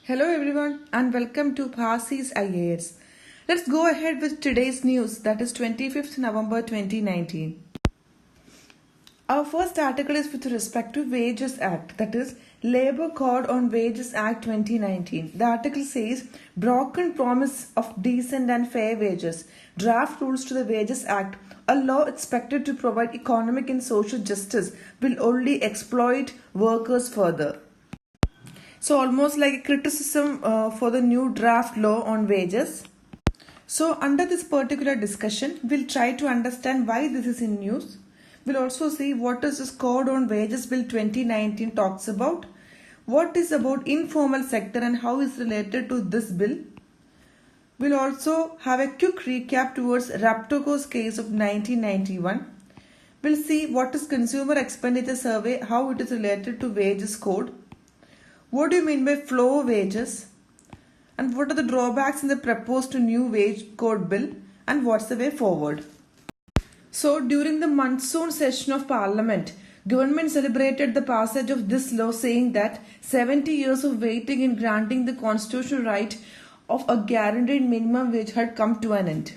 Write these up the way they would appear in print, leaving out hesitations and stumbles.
Hello everyone and welcome to Bhasi's IAS. Let's go ahead with today's news, that is 25th November 2019. Our first article is with respect to Wages Act, that is Labour Code on Wages Act 2019. The article says broken promise of decent and fair wages, draft rules to the Wages Act, a law expected to provide economic and social justice, will only exploit workers further. So almost like a criticism for the new draft law on wages. So under this particular discussion, we'll try to understand why this is in news. We'll also see what is this Code on Wages Bill 2019 talks about, what is about informal sector and how is related to this bill. We'll also have a quick recap towards Raptoco's case of 1991. We'll see what is Consumer Expenditure Survey, how it is related to Wages Code. What do you mean by floor wages? And what are the drawbacks in the proposed new wage code bill? And what's the way forward? So during the monsoon session of Parliament, government celebrated the passage of this law, saying that 70 years of waiting in granting the constitutional right of a guaranteed minimum wage had come to an end.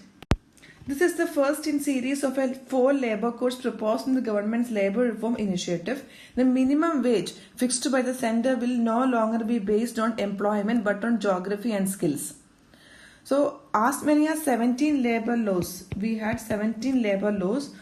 This is the first in series of 4 labour codes proposed in the government's labour reform initiative. The minimum wage fixed by the centre will no longer be based on employment but on geography and skills. So as many as 17 labour laws, we had 17 labour laws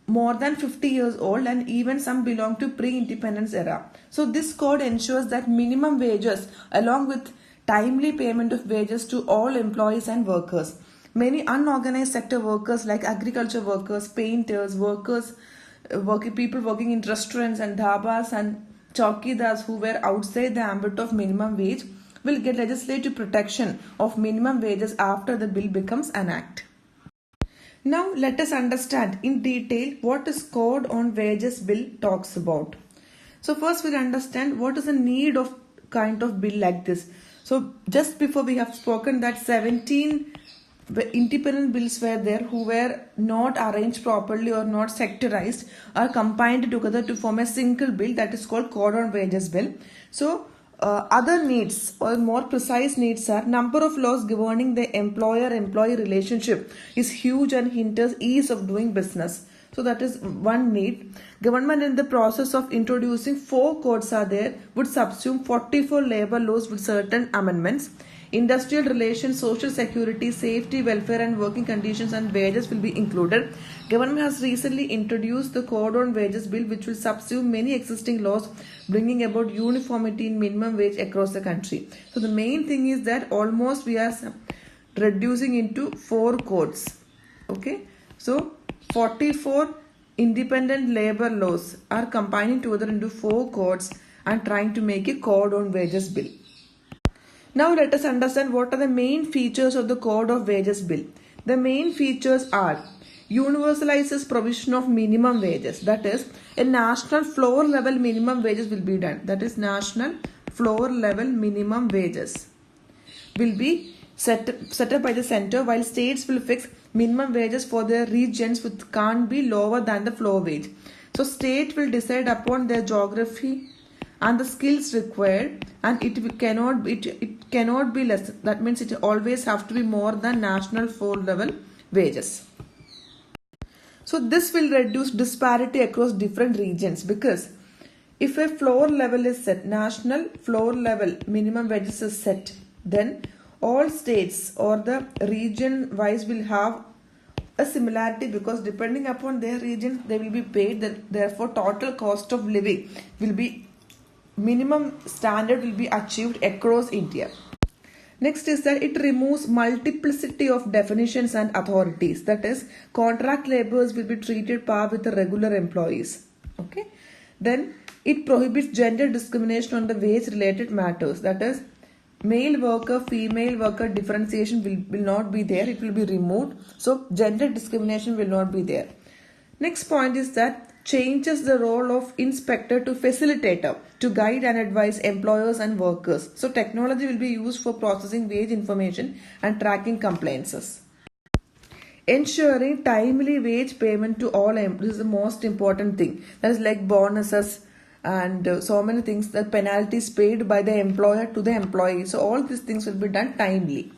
more than 50 years old, and even some belong to pre-independence era. So this code ensures that minimum wages along with timely payment of wages to all employees and workers. Many unorganized sector workers like agriculture workers, painters, people working in restaurants and dhabas and chowkidars who were outside the ambit of minimum wage will get legislative protection of minimum wages after the bill becomes an act. Now let us understand in detail what is Code on Wages Bill talks about. So first we'll understand what is the need of kind of bill like this. So just before we have spoken that 17 independent bills were there who were not arranged properly or not sectorized, are combined together to form a single bill, that is called Code on Wages Bill. So other needs or more precise needs are number of laws governing the employer-employee relationship is huge and hinders ease of doing business. So that is one need. Government in the process of introducing 4 codes are there would subsume 44 labor laws with certain amendments. Industrial relations, social security, safety, welfare and working conditions and wages will be included. Government has recently introduced the Code on Wages Bill, which will subsume many existing laws, bringing about uniformity in minimum wage across the country. So the main thing is that almost we are reducing into 4 codes. Okay, so 44 independent labor laws are combining together into 4 codes and trying to make a Code on Wages Bill. Now let us understand what are the main features of the Code of Wages Bill. The main features are universalizes provision of minimum wages, that is a national floor level minimum wages will be done, that is national floor level minimum wages will be set up by the centre, while states will fix minimum wages for their regions which can't be lower than the floor wage. So state will decide upon their geography and the skills required, and it cannot be less. That means it always have to be more than national floor level wages. So this will reduce disparity across different regions, because if a floor level is set, national floor level minimum wages is set, then all states or the region wise will have a similarity, because depending upon their region they will be paid. Therefore total cost of living will be minimum standard will be achieved across India. Next is that it removes multiplicity of definitions and authorities, that is contract laborers will be treated par with the regular employees. Okay, then it prohibits gender discrimination on the wage related matters, that is male worker female worker differentiation will not be there, it will be removed. So gender discrimination will not be there. Next point is that changes the role of inspector to facilitator to guide and advise employers and workers. So technology will be used for processing wage information and tracking complaints. Ensuring timely wage payment to all employees is the most important thing. That is like bonuses, and so many things, the penalties paid by the employer to the employee. So all these things will be done timely.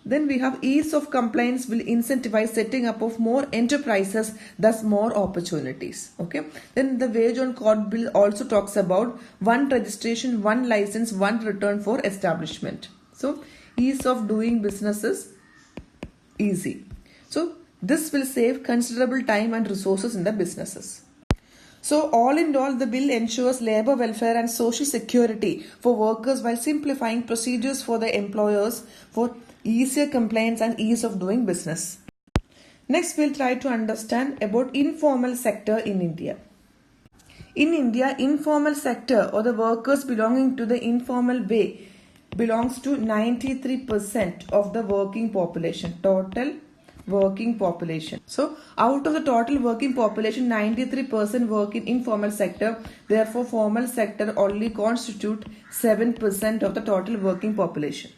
Then we have ease of compliance will incentivize setting up of more enterprises, thus more opportunities. Okay. Then the wage on code bill also talks about one registration, one license, one return for establishment. So ease of doing business is easy. So this will save considerable time and resources in the businesses. So all in all, the bill ensures labor welfare and social security for workers while simplifying procedures for the employers for easier compliance and ease of doing business. Next, we'll try to understand about informal sector in India. In India, informal sector or the workers belonging to the informal way belongs to 93% of the working population, total working population. So out of the total working population, 93% work in informal sector. Therefore, formal sector only constitute 7% of the total working population.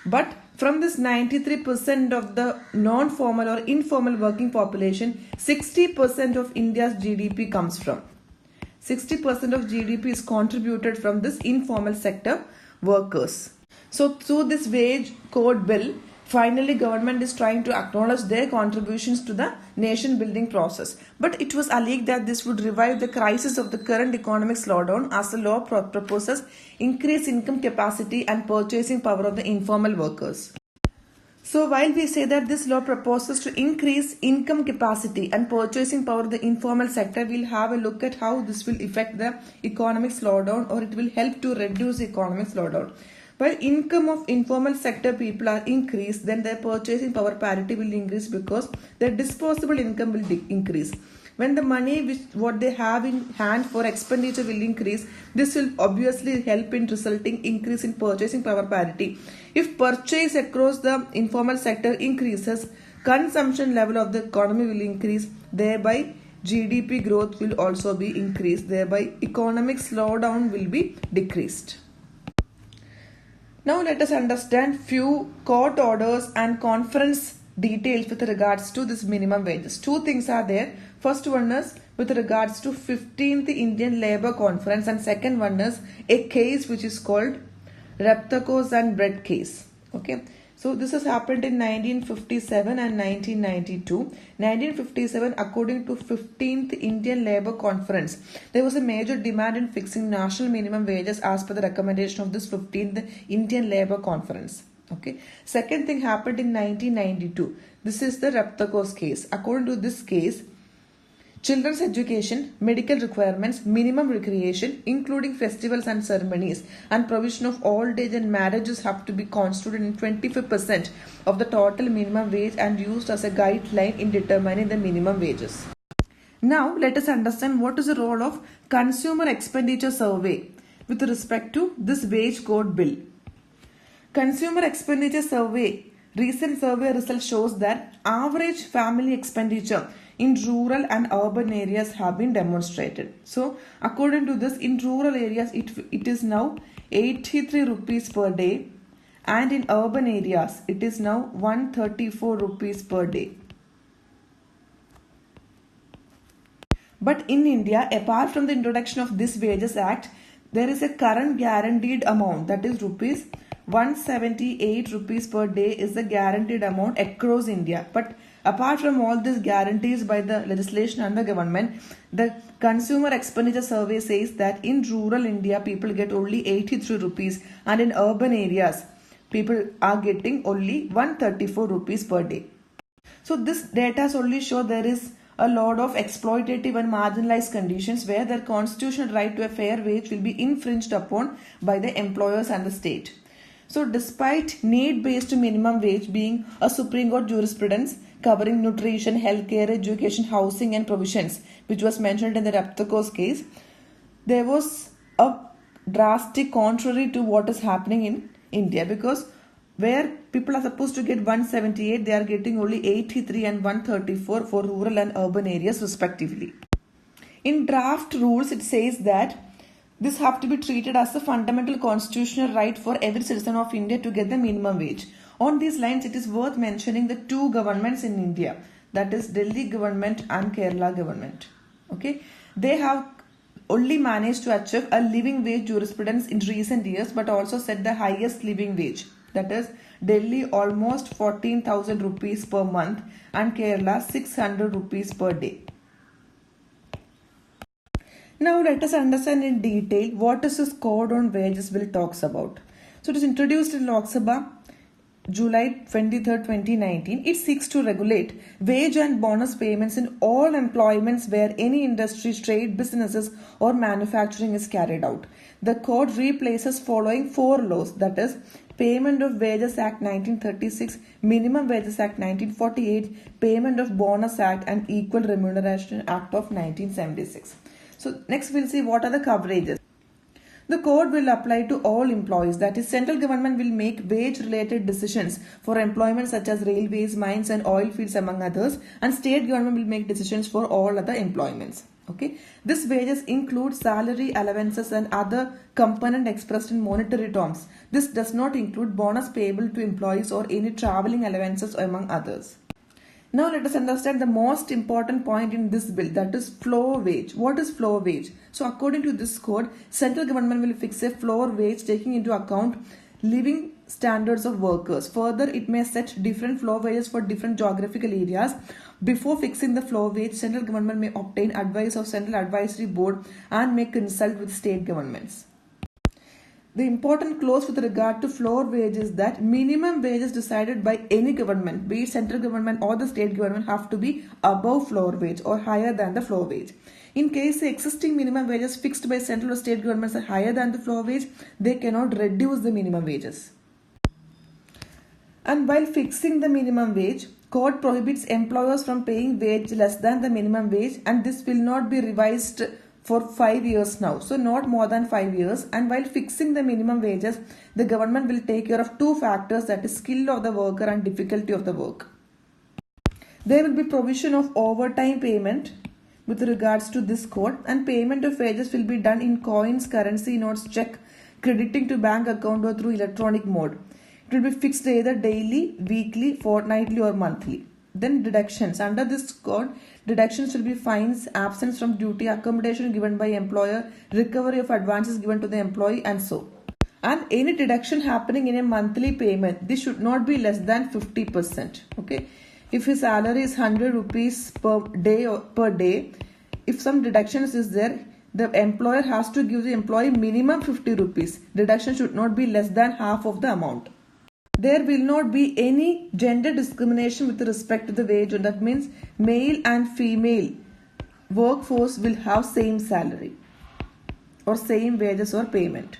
But from this 93% of the non-formal or informal working population, 60% of India's GDP comes from. 60% of GDP is contributed from this informal sector workers. So through this wage code bill, finally government is trying to acknowledge their contributions to the nation building process. But it was alleged that this would revive the crisis of the current economic slowdown as the law proposes increase income capacity and purchasing power of the informal workers. So while we say that this law proposes to increase income capacity and purchasing power of the informal sector, we'll have a look at how this will affect the economic slowdown, or it will help to reduce the economic slowdown. While income of informal sector people are increased, then their purchasing power parity will increase because their disposable income will increase. When the money what they have in hand for expenditure will increase, this will obviously help in resulting increase in purchasing power parity. If purchase across the informal sector increases, consumption level of the economy will increase, thereby GDP growth will also be increased, thereby economic slowdown will be decreased. Now let us understand few court orders and conference details with regards to this minimum wages. Two things are there. First one is with regards to 15th Indian Labour Conference, and second one is a case which is called Repthakos and Bread case. Okay. So this has happened in 1957 and 1992. 1957, according to 15th Indian Labour Conference, there was a major demand in fixing national minimum wages as per the recommendation of this 15th Indian Labour Conference. Okay. Second thing happened in 1992. This is the Repthakos case. According to this case, children's education, medical requirements, minimum recreation, including festivals and ceremonies, and provision of old age and marriages have to be constituted in 25% of the total minimum wage and used as a guideline in determining the minimum wages. Now, let us understand what is the role of Consumer Expenditure Survey with respect to this wage code bill. Consumer Expenditure Survey, recent survey result shows that average family expenditure in rural and urban areas have been demonstrated. So according to this, in rural areas it is now 83 rupees per day, and in urban areas it is now 134 rupees per day. But in India, apart from the introduction of this Wages Act, there is a current guaranteed amount, that is rupees 178 rupees per day is the guaranteed amount across India. But apart from all these guarantees by the legislation and the government, the Consumer Expenditure Survey says that in rural India people get only 83 rupees, and in urban areas people are getting only 134 rupees per day. So this data only show there is a lot of exploitative and marginalized conditions where their constitutional right to a fair wage will be infringed upon by the employers and the state. So despite need-based minimum wage being a Supreme Court jurisprudence covering nutrition, healthcare, education, housing and provisions, which was mentioned in the Repthakos case, there was a drastic contrary to what is happening in India, because where people are supposed to get 178, they are getting only 83 and 134 for rural and urban areas respectively. In draft rules, it says that this have to be treated as a fundamental constitutional right for every citizen of India to get the minimum wage. On these lines, it is worth mentioning the two governments in India, that is Delhi government and Kerala government. Okay, they have only managed to achieve a living wage jurisprudence in recent years, but also set the highest living wage. That is, Delhi almost 14,000 rupees per month and Kerala 600 rupees per day. Now let us understand in detail what is this Code on Wages Bill talks about. So it is introduced in Lok Sabha July 23, 2019. It seeks to regulate wage and bonus payments in all employments where any industry, trade, businesses or manufacturing is carried out. The code replaces following 4 laws, that is Payment of Wages Act 1936, Minimum Wages Act 1948, Payment of Bonus Act and Equal Remuneration Act of 1976. So next we'll see what are the coverages. The code will apply to all employees, that is, central government will make wage-related decisions for employment such as railways, mines and oil fields among others, and state government will make decisions for all other employments. Okay, this wages include salary, allowances and other component expressed in monetary terms. This does not include bonus payable to employees or any travelling allowances among others. Now let us understand the most important point in this bill, that is floor wage. What is floor wage? So according to this code, central government will fix a floor wage taking into account living standards of workers. Further, it may set different floor wages for different geographical areas. Before fixing the floor wage, central government may obtain advice of Central Advisory Board and may consult with state governments. The important clause with regard to floor wage is that minimum wages decided by any government, be it central government or the state government, have to be above floor wage or higher than the floor wage. In case the existing minimum wages fixed by central or state governments are higher than the floor wage, they cannot reduce the minimum wages. And while fixing the minimum wage, code prohibits employers from paying wage less than the minimum wage, and this will not be revised for 5 years now, so not more than 5 years. And while fixing the minimum wages, the government will take care of 2 factors, that is skill of the worker and difficulty of the work. There will be provision of overtime payment with regards to this code, and payment of wages will be done in coins, currency notes, check, crediting to bank account or through electronic mode. It will be fixed either daily, weekly, fortnightly or monthly. Then deductions. Under this code, deductions will be fines, absence from duty, accommodation given by employer, recovery of advances given to the employee and so. And any deduction happening in a monthly payment, this should not be less than 50%. Okay. If his salary is 100 rupees per day, if some deductions is there, the employer has to give the employee minimum 50 rupees. Deduction should not be less than half of the amount. There will not be any gender discrimination with respect to the wage, and that means male and female workforce will have same salary or same wages or payment.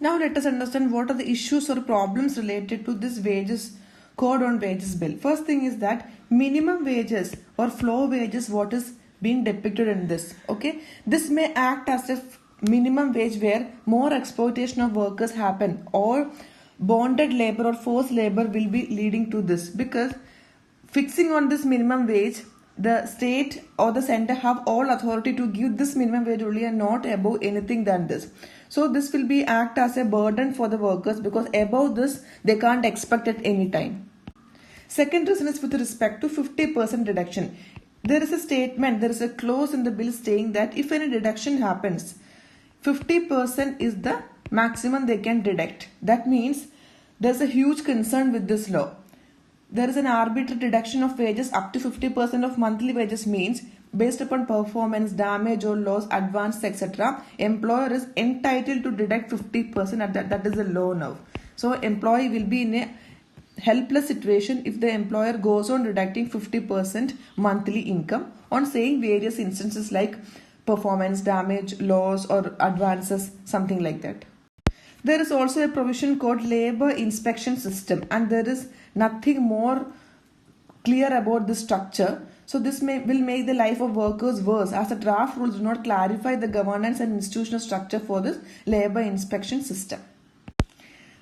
Now let us understand what are the issues or problems related to this wages code on wages bill. First thing is that minimum wages or floor wages, what is being depicted in this. Okay, this may act as a minimum wage where more exploitation of workers happen, or bonded labor or forced labor will be leading to this, because fixing on this minimum wage, the state or the center have all authority to give this minimum wage only and not above anything than this. So this will be act as a burden for the workers, because above this they can't expect at any time. Second reason is with respect to 50% deduction. There is a statement, there is a clause in the bill saying that if any deduction happens, 50% is the maximum they can deduct. That means there's a huge concern with this law. There is an arbitrary deduction of wages up to 50% of monthly wages means based upon performance, damage or loss, advance, etc. Employer is entitled to deduct 50% at that is a law now. So employee will be in a helpless situation if the employer goes on deducting 50% monthly income on saying various instances like performance, damage, loss or advances, something like that. There is also a provision called labor inspection system, and there is nothing more clear about this structure. So this will make the life of workers worse, as the draft rules do not clarify the governance and institutional structure for this labor inspection system.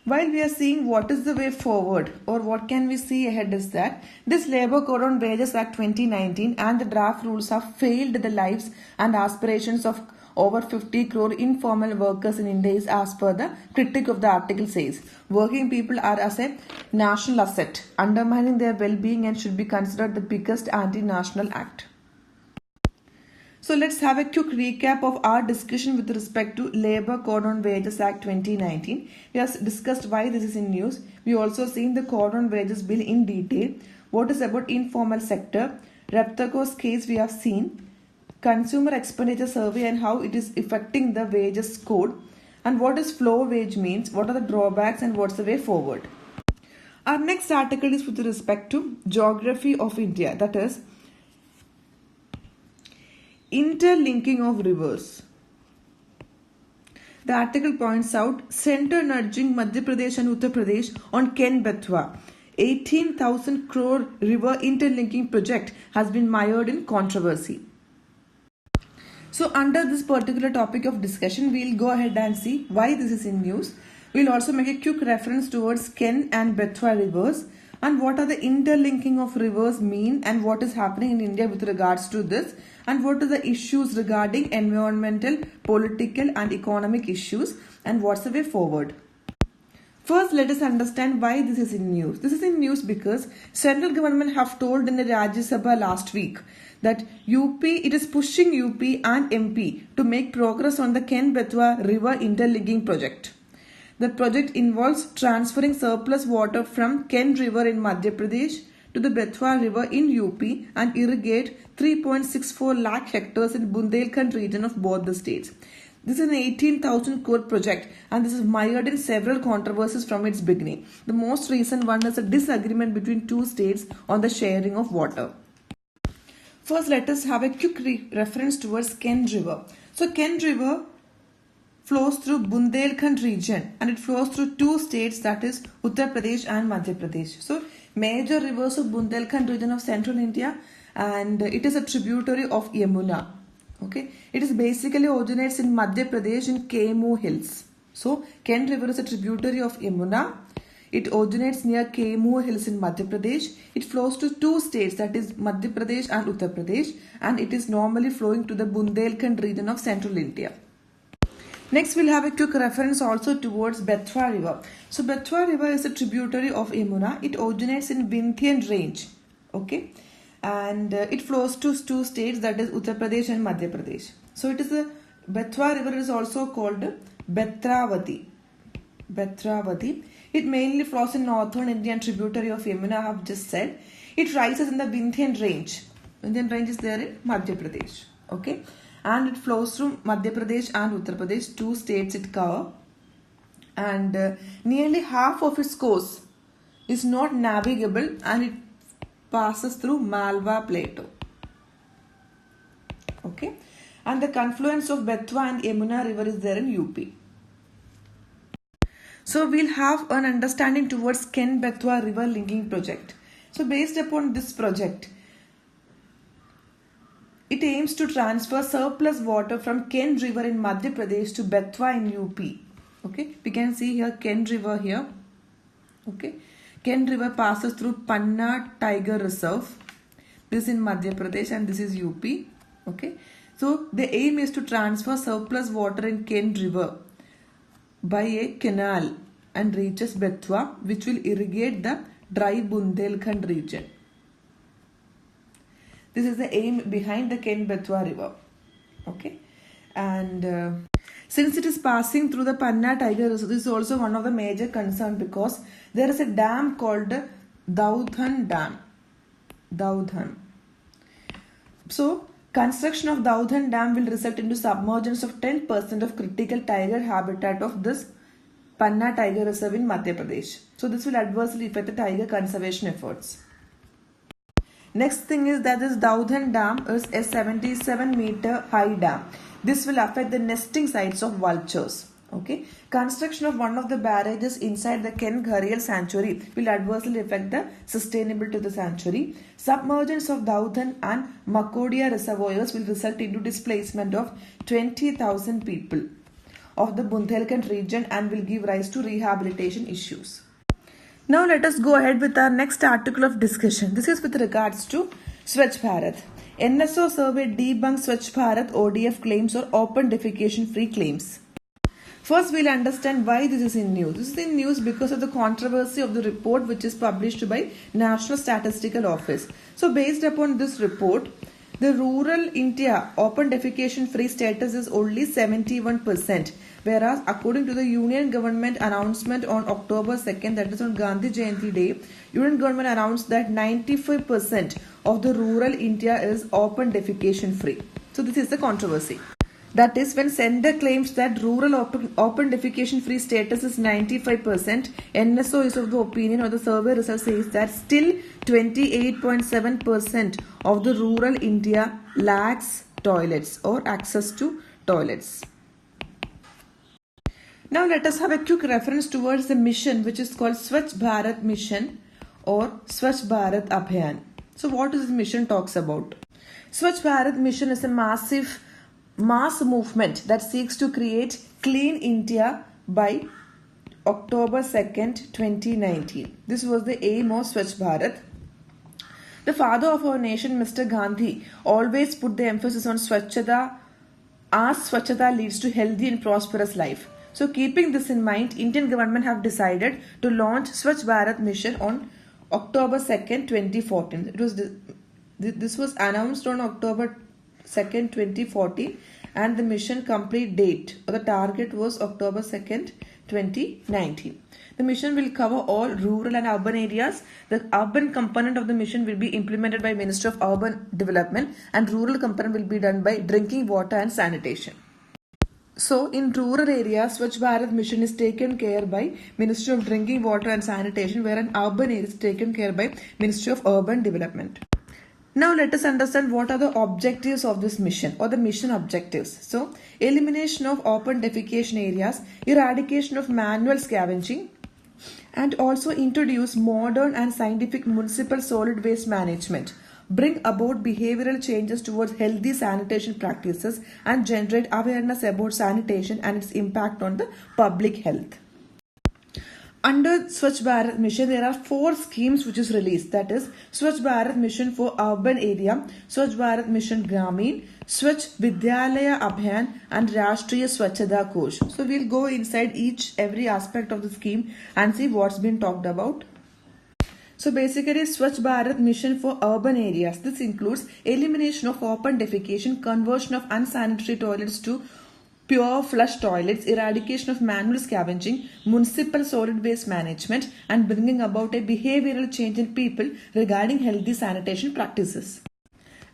While we are seeing what is the way forward or what can we see ahead is that this Labour Code on Wages Act 2019 and the draft rules have failed the lives and aspirations of over 50 crore informal workers in India, as per the critic of the article says. Working people are as a national asset, undermining their well-being and should be considered the biggest anti-national act. So let's have a quick recap of our discussion with respect to Labour Code on Wages Act 2019. We have discussed why this is in news. We also seen the Code on Wages Bill in detail. What is about informal sector? Reptaco's case we have seen. Consumer expenditure survey and how it is affecting the wages code. And what is floor wage means? What are the drawbacks and what's the way forward? Our next article is with respect to geography of India. That is interlinking of rivers. The article points out center nudging Madhya Pradesh and Uttar Pradesh on Ken Betwa. 18,000 crore river interlinking project has been mired in controversy. So under this particular topic of discussion, we'll go ahead and see why this is in news. We'll also make a quick reference towards Ken and Betwa rivers and what are the interlinking of rivers mean and what is happening in India with regards to this and what are the issues regarding environmental, political and economic issues and what's the way forward. First, let us understand why this is in news. This is in news because central government have told in the Rajya Sabha last week that it is pushing UP and MP to make progress on the Ken Betwa river interlinking project. The project involves transferring surplus water from Ken River in Madhya Pradesh to the Betwa River in UP and irrigate 3.64 lakh hectares in Bundelkhand region of both the states. This is an 18,000 crore project and this is mired in several controversies from its beginning. The most recent one is a disagreement between two states on the sharing of water. First, let us have a quick reference towards Ken River. So, Ken River flows through Bundelkhand region and it flows through two states, that is Uttar Pradesh and Madhya Pradesh. So, major rivers of Bundelkhand region of central India and it is a tributary of Yamuna. Okay, it is basically originates in Madhya Pradesh in Kemu Hills. So, Ken River is a tributary of Yamuna. It originates near Kemu Hills in Madhya Pradesh. It flows to two states, that is Madhya Pradesh and Uttar Pradesh, and it is normally flowing to the Bundelkhand region of central India. Next, we'll have a quick reference also towards Betwa River. So, Betwa River is a tributary of Yamuna. It originates in Vindhyan range. Okay. And it flows to two states, that is Uttar Pradesh and Madhya Pradesh. So it is Betwa river is also called Betravati. Betravati. It mainly flows in northern Indian tributary of Yamuna, I have just said. It rises in the Vindhyan range. Vindhyan range is there in Madhya Pradesh. Okay. And it flows through Madhya Pradesh and Uttar Pradesh, two states it covers. And nearly half of its course is not navigable and it passes through Malwa Plateau. Okay. And the confluence of Betwa and Yamuna river is there in UP. So we'll have an understanding towards Ken Betwa river linking project. So based upon this project, it aims to transfer surplus water from Ken river in Madhya Pradesh to Betwa in UP. Okay. We can see here Ken river here. Okay. Ken river passes through Panna Tiger Reserve. This is in Madhya Pradesh and this is UP. Okay. So the aim is to transfer surplus water in Ken river by a canal and reaches Betwa, which will irrigate the dry Bundelkhand region. This is the aim behind the Ken Betwa river. Okay. And since it is passing through the Panna Tiger Reserve, this is also one of the major concerns because there is a dam called Daudhan Dam. Daudhan. So, construction of Daudhan Dam will result into submergence of 10% of critical tiger habitat of this Panna Tiger Reserve in Madhya Pradesh. So, this will adversely affect the tiger conservation efforts. Next thing is that this Daudhan Dam is a 77-meter high dam. This will affect the nesting sites of vultures. Okay. Construction of one of the barrages inside the Ken Gharial sanctuary will adversely affect the sustainability of the sanctuary. Submergence of Daudhan and Makodia reservoirs will result into displacement of 20,000 people of the Bundelkhand region and will give rise to rehabilitation issues. Now let us go ahead with our next article of discussion. This is with regards to Swachh Bharat. NSO survey debunks Swachh Bharat ODF claims or open defecation free claims. First, we'll understand why this is in news. This is in news because of the controversy of the report which is published by National Statistical Office. So, based upon this report, the rural India open defecation free status is only 71%, whereas according to the Union government announcement on October 2nd, that is on Gandhi Jayanti day, Union government announced that 95% of the rural India is open defecation free. So this is the controversy. That is, when Centre claims that rural open defecation free status is 95%, NSO is of the opinion, or the survey result says that still 28.7% of the rural India lacks toilets or access to toilets. Now let us have a quick reference towards the mission which is called Swachh Bharat Mission or Swachh Bharat Abhiyan. So what is this mission talks about? Swachh Bharat Mission is a mass movement that seeks to create clean India by October 2nd, 2019. This was the aim of Swachh Bharat. The father of our nation, Mr. Gandhi, always put the emphasis on Swachhata, as Swachhata leads to healthy and prosperous life. So keeping this in mind, Indian government have decided to launch Swachh Bharat Mission on October 2nd, 2014. This was announced on October 2nd, 2014, and the mission complete date or the target was October 2nd, 2019. The mission will cover all rural and urban areas. The urban component of the mission will be implemented by Ministry of Urban Development, and rural component will be done by drinking water and sanitation. So in rural areas, Swachh Bharat Mission is taken care by Ministry of Drinking Water and Sanitation, whereas in urban areas is taken care by Ministry of Urban Development. Now let us understand what are the objectives of this mission or the mission objectives. So elimination of open defecation areas, eradication of manual scavenging, and also introduce modern and scientific municipal solid waste management, bring about behavioral changes towards healthy sanitation practices, and generate awareness about sanitation and its impact on the public health. Under Swachh Bharat Mission, there are 4 schemes which is released. That is Swachh Bharat Mission for urban area, Swachh Bharat Mission Gramin, Swachh Vidyalaya Abhiyan, and Rashtriya Swachhata Kosh. So we'll go inside every aspect of the scheme and see what's been talked about. So basically, Swachh Bharat Mission for urban areas. This includes elimination of open defecation, conversion of unsanitary toilets to pure flush toilets, eradication of manual scavenging, municipal solid waste management, and bringing about a behavioral change in people regarding healthy sanitation practices.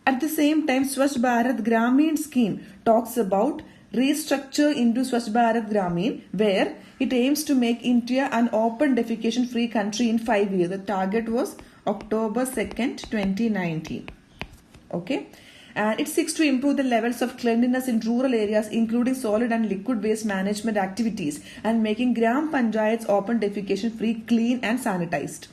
At the same time, Swachh Bharat Gramin scheme talks about restructure into Swachh Bharat Gramin, where it aims to make India an open defecation free country in 5 years. The target was October 2nd, 2019. Okay. And it seeks to improve the levels of cleanliness in rural areas, including solid and liquid waste management activities, and making Gram Panchayats open defecation free, clean and sanitized.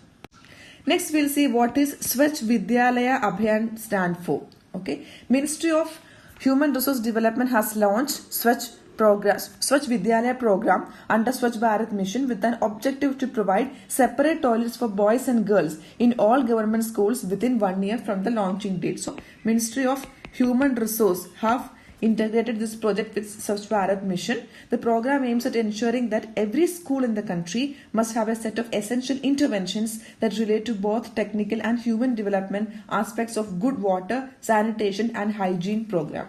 Next, we'll see what is Swachh Vidyalaya Abhiyan stand for. Okay, Ministry of Human Resource Development has launched Swachh Vidyalaya program under Swachh Bharat Mission with an objective to provide separate toilets for boys and girls in all government schools within 1 year from the launching date. So, Ministry of Human Resource have integrated this project with Swachh Bharat Mission. The program aims at ensuring that every school in the country must have a set of essential interventions that relate to both technical and human development aspects of good water, sanitation and hygiene program.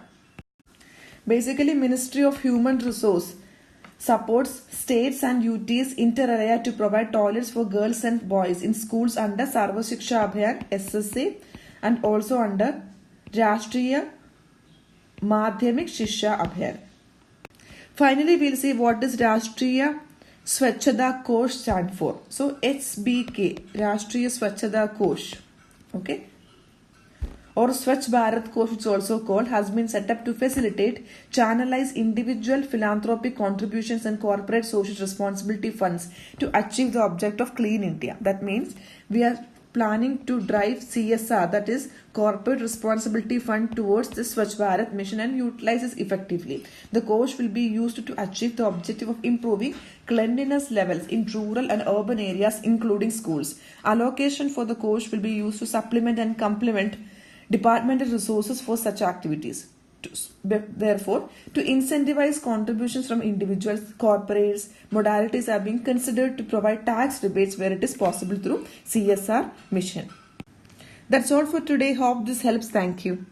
Basically, Ministry of Human Resource supports states and UTs inter alia to provide toilets for girls and boys in schools under Sarva Shiksha Abhiyan SSA and also under Rashtriya Madhyamik Shiksha Abhiyan. Finally, we'll see what is Rashtriya Swachhata Kosh stand for. So SBK, Rashtriya Swachhata Kosh. Okay. Or Swachh Bharat Kosh, which is also called, has been set up to facilitate, channelize individual philanthropic contributions and corporate social responsibility funds to achieve the objective of clean India. That means we are planning to drive CSR, that is corporate responsibility fund, towards the Swachh Bharat mission and utilizes effectively. The Kosh will be used to achieve the objective of improving cleanliness levels in rural and urban areas, including schools. Allocation for the Kosh will be used to supplement and complement departmental resources for such activities. Therefore, to incentivize contributions from individuals, corporates, modalities are being considered to provide tax rebates where it is possible through CSR mission. That's all for today. Hope this helps. Thank you.